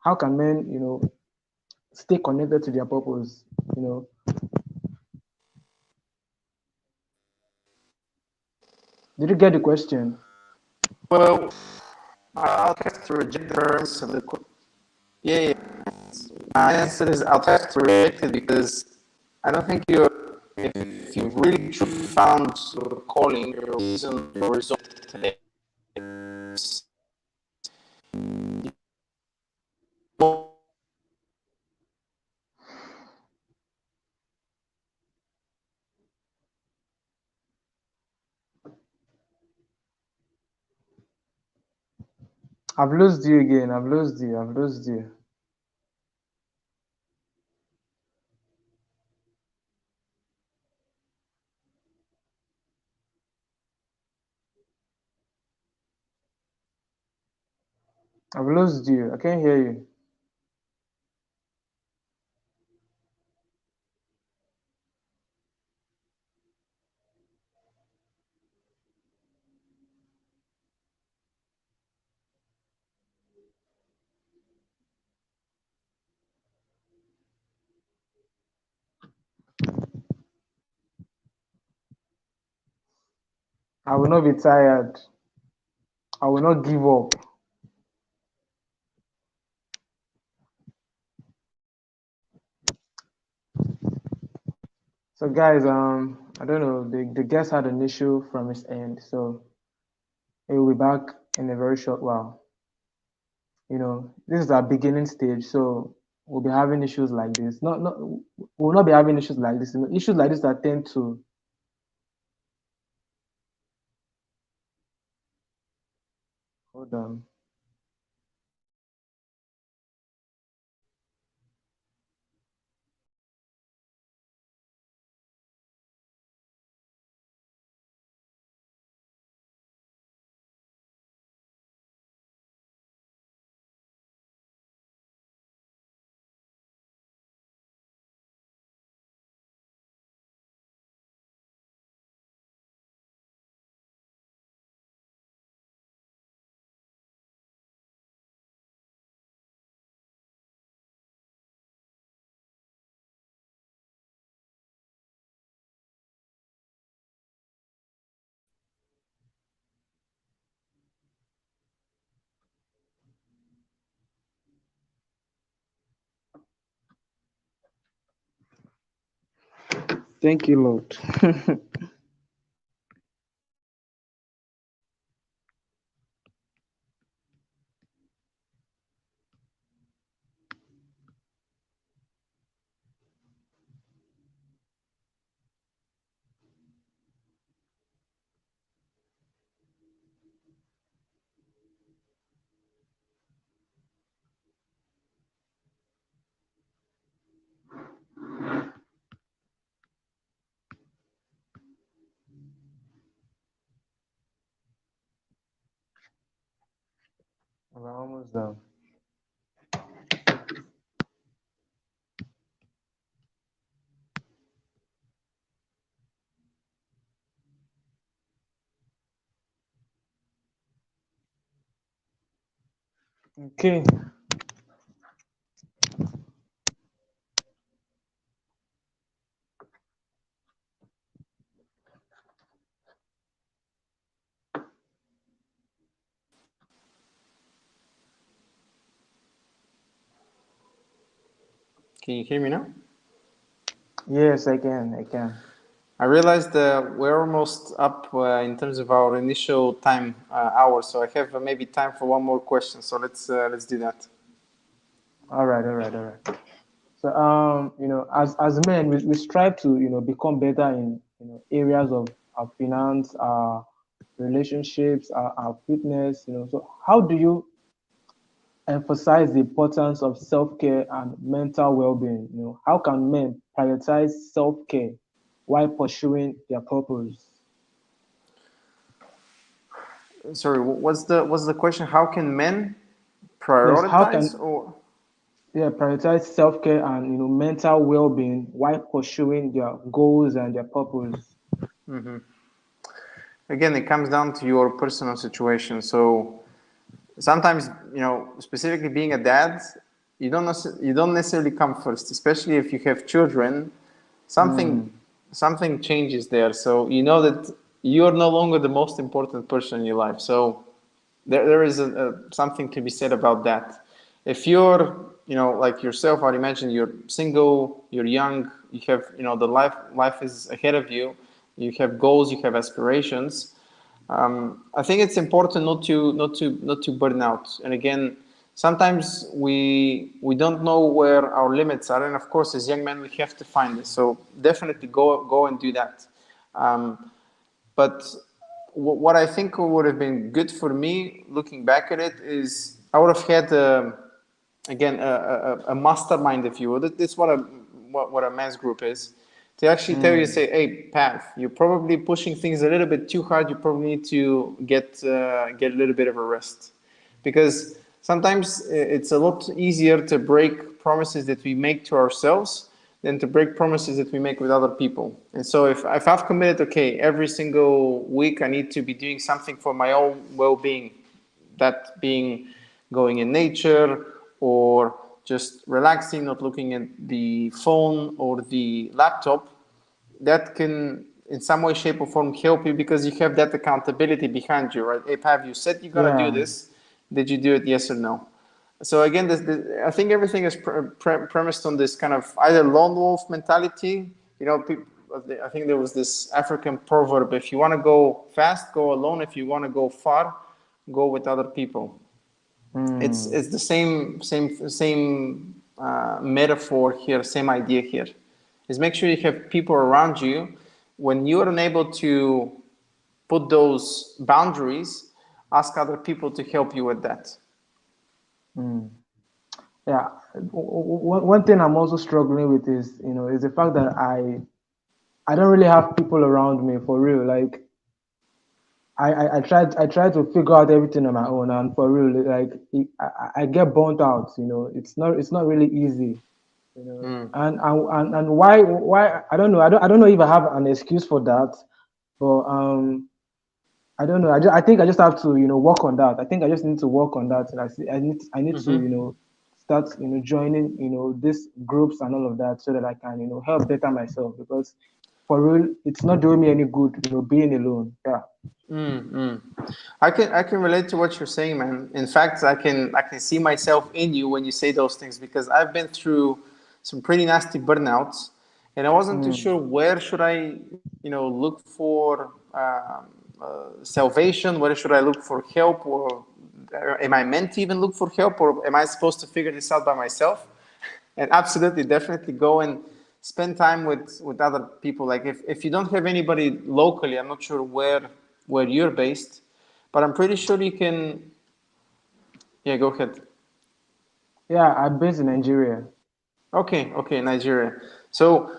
Speaker 1: How can men, stay connected to their purpose? You know, did you get the question?
Speaker 2: Well, I'll have to reject the terms of the. Yeah, yeah. My answer is I'll have to reject it, because I don't think if you really truly found your calling, your reason, your result today,
Speaker 1: I've lost you again. I've lost you. I've lost you. I've lost you. I can't hear you. I will not be tired. I will not give up. So guys, I don't know, the guest had an issue from his end, so he will be back in a very short while. This is our beginning stage, so we'll be having issues like this. Not we'll not be having issues like this. Issues like this that tend to hold on. Thank you, Lord. We're almost done. Okay.
Speaker 2: Can you hear me now?
Speaker 1: Yes, I can. I can.
Speaker 2: I realized we're almost up in terms of our initial time hour, so I have maybe time for one more question. So let's do that.
Speaker 1: All right. All right. All right. So, as men, we strive to, become better in, areas of our finance, our relationships, our fitness. So how do you emphasize the importance of self-care and mental well-being? How can men prioritize self-care while pursuing their purpose?
Speaker 2: Sorry, what's the question? How can men
Speaker 1: Yes, how
Speaker 2: prioritize
Speaker 1: can
Speaker 2: or
Speaker 1: yeah prioritize self-care and mental well-being while pursuing their goals and their purpose?
Speaker 2: again it comes down to your personal situation. So sometimes, specifically being a dad, you don't necessarily come first, especially if you have children. Something
Speaker 1: Mm,
Speaker 2: something changes there. So you know that you're no longer the most important person in your life. So there is something to be said about that. If you're, like yourself, I'd imagine you're single, you're young, you have, the life is ahead of you, you have goals, you have aspirations. I think it's important not to burn out. And again, sometimes we don't know where our limits are, and of course, as young men, we have to find it. So definitely go and do that. But what I think would have been good for me, looking back at it, is I would have had again a mastermind, if you will. That's what a men's group is. To actually tell you,
Speaker 1: mm,
Speaker 2: say, hey, Pat, you're probably pushing things a little bit too hard. You probably need to get a little bit of a rest, because sometimes it's a lot easier to break promises that we make to ourselves than to break promises that we make with other people. And so if I've committed, okay, every single week I need to be doing something for my own well-being, that being going in nature or just relaxing, not looking at the phone or the laptop, that can in some way, shape, or form help you because you have that accountability behind you, right? Hey, Pav, you said you're gonna do
Speaker 1: Yeah.
Speaker 2: this. Did you do it? Yes or no? So again, I think everything is premised on this kind of either lone wolf mentality. You know, I think there was this African proverb: if you want to go fast, go alone. If you want to go far, go with other people.
Speaker 1: Mm.
Speaker 2: It's the same metaphor here, same idea here. Is make sure you have people around you when you are unable to put those boundaries. Ask other people to help you with that.
Speaker 1: Mm. Yeah. One thing I'm also struggling with is, is the fact that I don't really have people around me for real. Like I tried to figure out everything on my own, and for real, like I get burnt out. It's not really easy.
Speaker 2: Mm.
Speaker 1: And why I don't know if I have an excuse for that, but I don't know. I think I just have to work on that. I think I just need to work on that. And I need to
Speaker 2: Mm-hmm.
Speaker 1: start joining these groups and all of that so that I can help better myself, because for real it's not doing me any good being alone. Yeah.
Speaker 2: Mm-hmm. I can relate to what you're saying, man. In fact, I can see myself in you when you say those things because I've been through some pretty nasty burnouts, and I wasn't too
Speaker 1: Mm.
Speaker 2: sure where should I, look for salvation. Where should I look for help, or am I meant to even look for help, or am I supposed to figure this out by myself? And absolutely, definitely go and spend time with other people. Like if you don't have anybody locally, I'm not sure where you're based, but I'm pretty sure you can. Yeah, go ahead.
Speaker 1: Yeah, I'm based in Nigeria.
Speaker 2: Okay, okay, Nigeria. So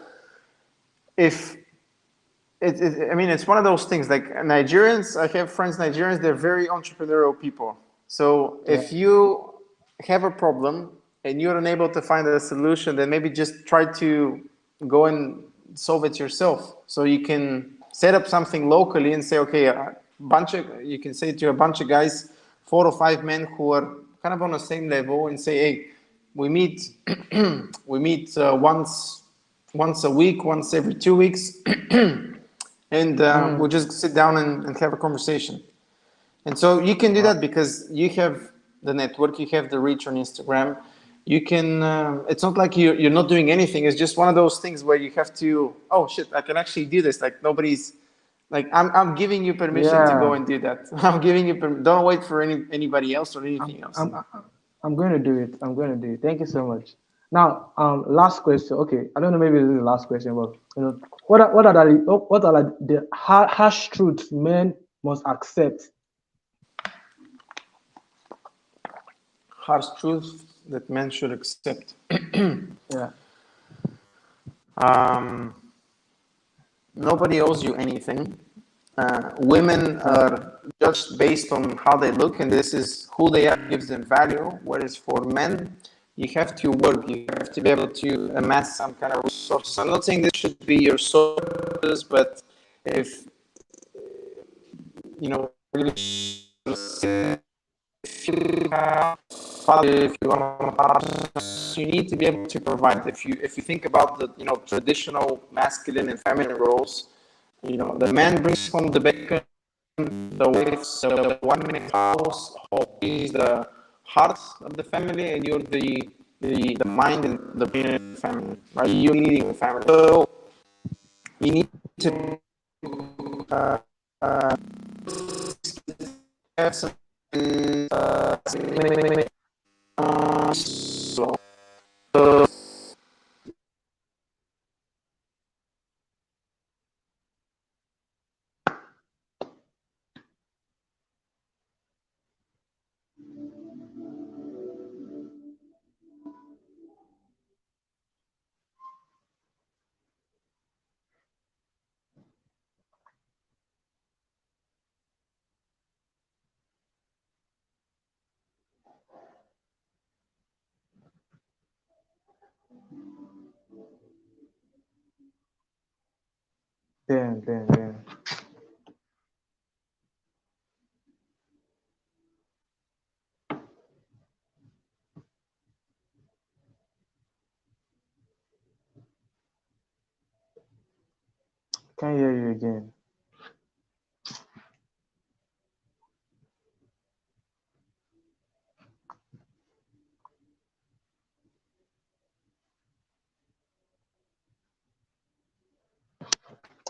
Speaker 2: if I mean, it's one of those things. Like Nigerians, I have friends Nigerians. They're very entrepreneurial people. So
Speaker 1: Yeah.
Speaker 2: if you have a problem and you're unable to find a solution, then maybe just try to go and solve it yourself. So you can set up something locally and say, okay, you can say to a bunch of guys, 4 or 5 men who are kind of on the same level, and say, hey, we meet, we meet once a week, once every 2 weeks, and we'll
Speaker 1: Mm.
Speaker 2: just sit down and have a conversation. And so you can do
Speaker 1: Wow.
Speaker 2: that because you have the network, you have the reach on Instagram. You can. It's not like you're not doing anything. It's just one of those things where you have to. Oh shit! I can actually do this. Like nobody's. Like I'm giving you permission to go
Speaker 1: Yeah.
Speaker 2: and do that. I'm giving you. Don't wait for anybody else or
Speaker 1: I'm
Speaker 2: anything else.
Speaker 1: I'm I'm going to do it. I'm going to do it. Thank you so much. Now, last question. Okay, I don't know. Maybe this is the last question, but what are the harsh truths men must accept?
Speaker 2: Harsh truth that men should accept.
Speaker 1: Yeah.
Speaker 2: Um, Nobody owes you anything. Women
Speaker 1: Exactly.
Speaker 2: are judged based on how they look, and this is who they are gives them value. Whereas for men, you have to work, you have to be able to amass some kind of resources. I'm not saying this should be your sources, but if really, if you want, you need to be able to provide. If you think about the traditional masculine and feminine roles, the man brings home the bacon, the wife's the one in the house, he's the heart of the family, and you're the mind and the brain of the family, right? You're leading the family. So you need to have some so
Speaker 1: Damn. Can't hear you again.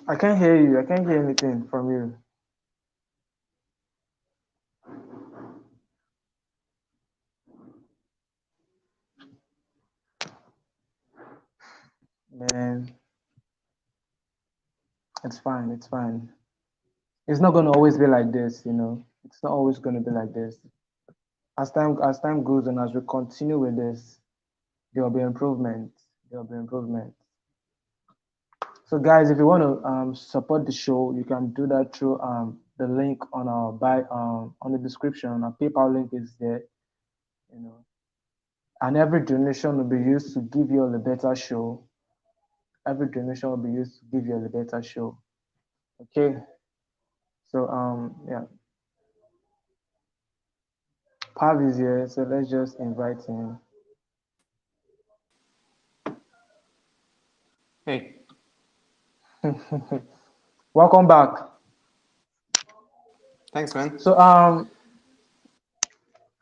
Speaker 1: I can't hear you. I can't hear anything from you. Man, it's fine. It's fine. It's not gonna always be like this, you know. It's not always gonna be like this. As time goes on, as we continue with this, there will be improvement. There will be improvement. So, guys, if you want to support the show, you can do that through the link on our on the description. Our PayPal link is there, you know. And every donation will be used to give you all a better show. Every donation will be used to give you a better show. Okay. So yeah, Pav is here, so let's just invite him.
Speaker 2: Hey,
Speaker 1: Welcome back.
Speaker 2: thanks, man.
Speaker 1: So I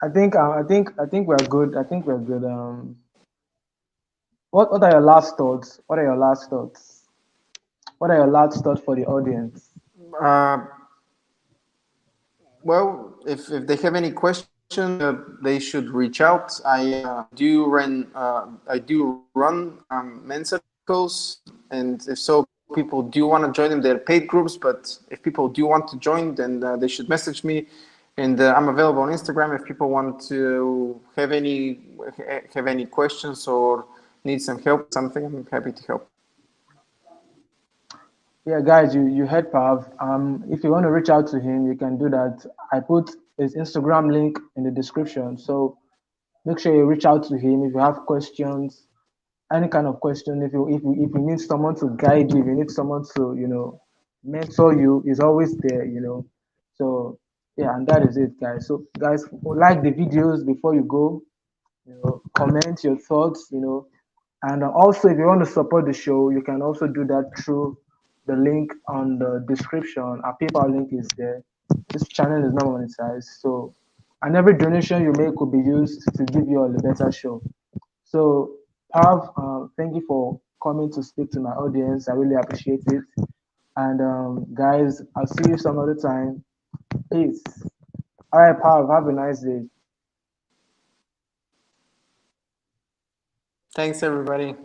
Speaker 1: think we're good. I think we're good. What are your last thoughts? What are your last thoughts? What are your last thoughts for the audience?
Speaker 2: Uh, well, if they have any questions, they should reach out. I do run men's circles, and if so, people do want to join them. They're paid groups, but if people do want to join, then they should message me, and I'm available on Instagram. If people want to have any questions or need some help, something, I'm happy to help.
Speaker 1: Yeah, guys, you heard Pav. If you want to reach out to him, you can do that. I put his Instagram link in the description. So make sure you reach out to him if you have questions, any kind of question. If you need someone to guide you, if you need someone to mentor you, is always there. So yeah, and that is it, guys. So guys, like the videos before you go. Comment your thoughts. And also, if you want to support the show, you can also do that through the link on the description. Our PayPal link is there. This channel is not monetized, so and every donation you make could be used to give you all a better show. So, Pav, thank you for coming to speak to my audience. I really appreciate it. And guys, I'll see you some other time. Peace. All right, Pav, have a nice day.
Speaker 2: Thanks, everybody.